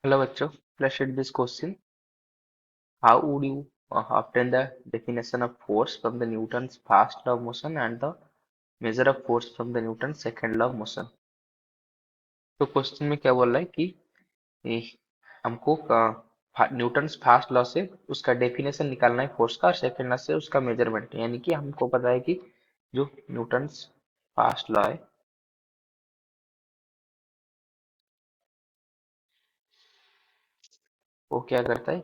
Hello बच्चों, let's read this question. How would you obtain the definition of force from the Newton's first law of motion and the measure of force from the Newton's second law of motion? तो question में क्या बोल रहा है कि ए, हमको Newton's first law से उसका डेफिनेशन निकालना है फोर्स का और सेकंड लॉ से उसका मेजरमेंट, यानी कि हमको पता है कि जो न्यूटन्स फर्स्ट लॉ है वो क्या करता है,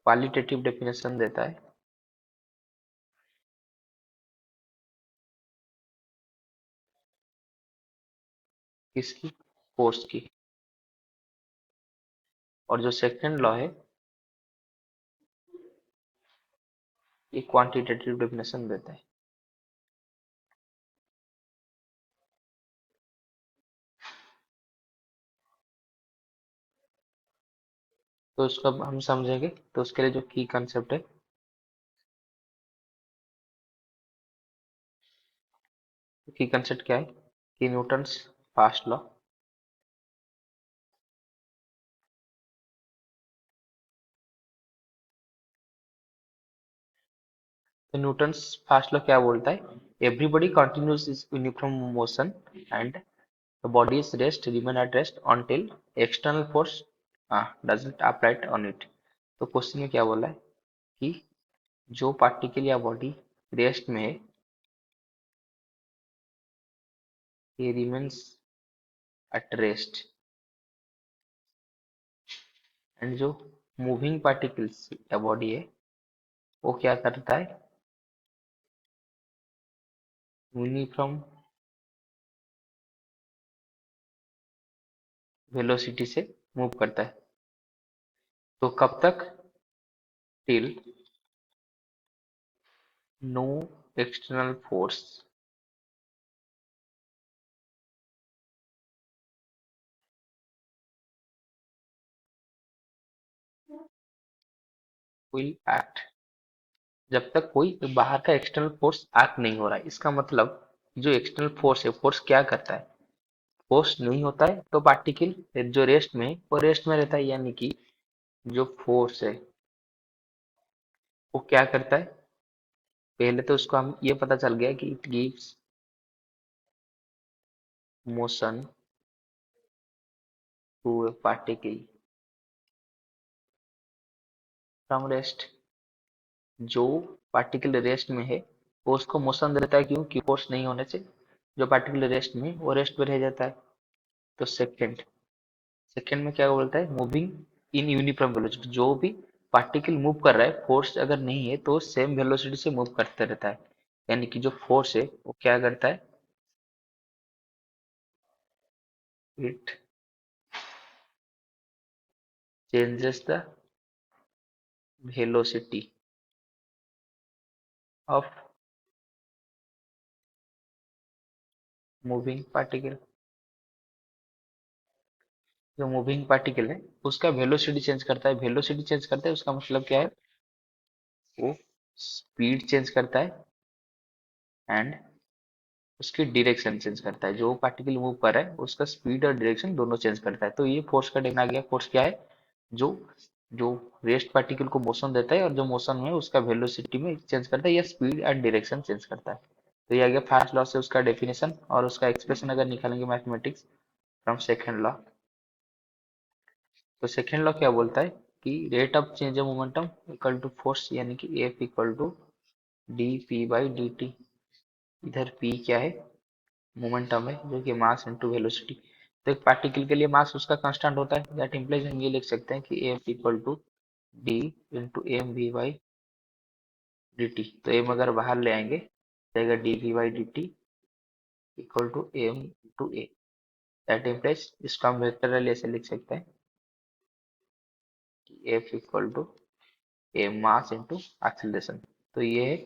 क्वालिटेटिव डेफिनेशन देता है किसकी, फोर्स की। और जो सेकंड लॉ है ये क्वांटिटेटिव डेफिनेशन देता है। तो उसको अब हम समझेंगे, तो उसके लिए जो की कंसेप्ट है, की कंसेप्ट क्या है कि न्यूटन्स फर्स्ट लॉ, तो न्यूटन्स फर्स्ट लॉ क्या बोलता है, everybody continues is uniform motion and the body is rest remain at rest until external force doesn't apply on it. तो क्वेश्चन में क्या बोला है कि जो पार्टिकल या बॉडी रेस्ट में है ये रिमेन्स एट रेस्ट, एंड जो मूविंग पार्टिकल्स या बॉडी है वो क्या करता है, यूनिफॉर्म वेलोसिटी से मूव करता है। तो कब तक, till no external force will act, जब तक कोई बाहर का एक्सटर्नल फोर्स एक्ट नहीं हो रहा है। इसका मतलब जो एक्सटर्नल फोर्स है, फोर्स क्या करता है, फोर्स नहीं होता है तो पार्टिकल जो रेस्ट में है वो रेस्ट में रहता है, यानी कि जो फोर्स है वो क्या करता है, पहले तो उसको हम ये पता चल गया कि it gives motion to a particle from rest. जो पार्टिकल रेस्ट में है वो उसको मोशन देता है, क्यों कि फोर्स नहीं होने से जो पार्टिकल रेस्ट में है वो रेस्ट में रह जाता है। तो सेकंड, सेकंड में क्या बोलता है, मूविंग इन यूनिफॉर्म वेलोसिटी, जो भी पार्टिकल मूव कर रहा है फोर्स अगर नहीं है तो सेम वेलोसिटी से मूव करते रहता है, यानी कि जो फोर्स है वो क्या करता है, it changes the velocity of moving particle. जो मूविंग पार्टिकल है उसका वेलोसिटी चेंज करता है, वेलोसिटी चेंज करता है उसका मतलब क्या है, वो स्पीड चेंज करता है एंड उसकी डायरेक्शन चेंज करता है। जो पार्टिकल मूव कर रहा है उसका स्पीड और डायरेक्शन दोनों चेंज करता है। तो ये फोर्स का देखना गया, फोर्स क्या है, जो जो रेस्ट पार्टिकल को मोशन देता है और जो मोशन में उसका वेलोसिटी में चेंज करता है या स्पीड एंड डायरेक्शन चेंज करता है। तो ये आ गया फर्स्ट लॉ से उसका डेफिनेशन और उसका एक्सप्रेशन अगर निकालेंगे मैथमेटिक्स फ्रॉम सेकेंड लॉ। तो सेकेंड लॉ क्या बोलता है कि rate of change of momentum equal to force, यानी कि F equal to D P by D T. इधर पी क्या है, मोमेंटम है जो कि मास इनटू वेलोसिटी। तो एक पार्टिकल के लिए मास उसका कांस्टेंट होता है, दैट इंप्लाइज हम ये लिख सकते हैं कि F equal to D into M V by D T. तो एम अगर बाहर ले आएंगे जाएगा D V by D T equal to M to A, that implies इसको हम वेक्टोरियल ऐसे लिख सकते हैं कि F equal to A mass into acceleration. तो ये है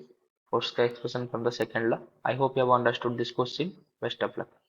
फोर्स का expression from the second law. I hope you have understood this question. Best of luck.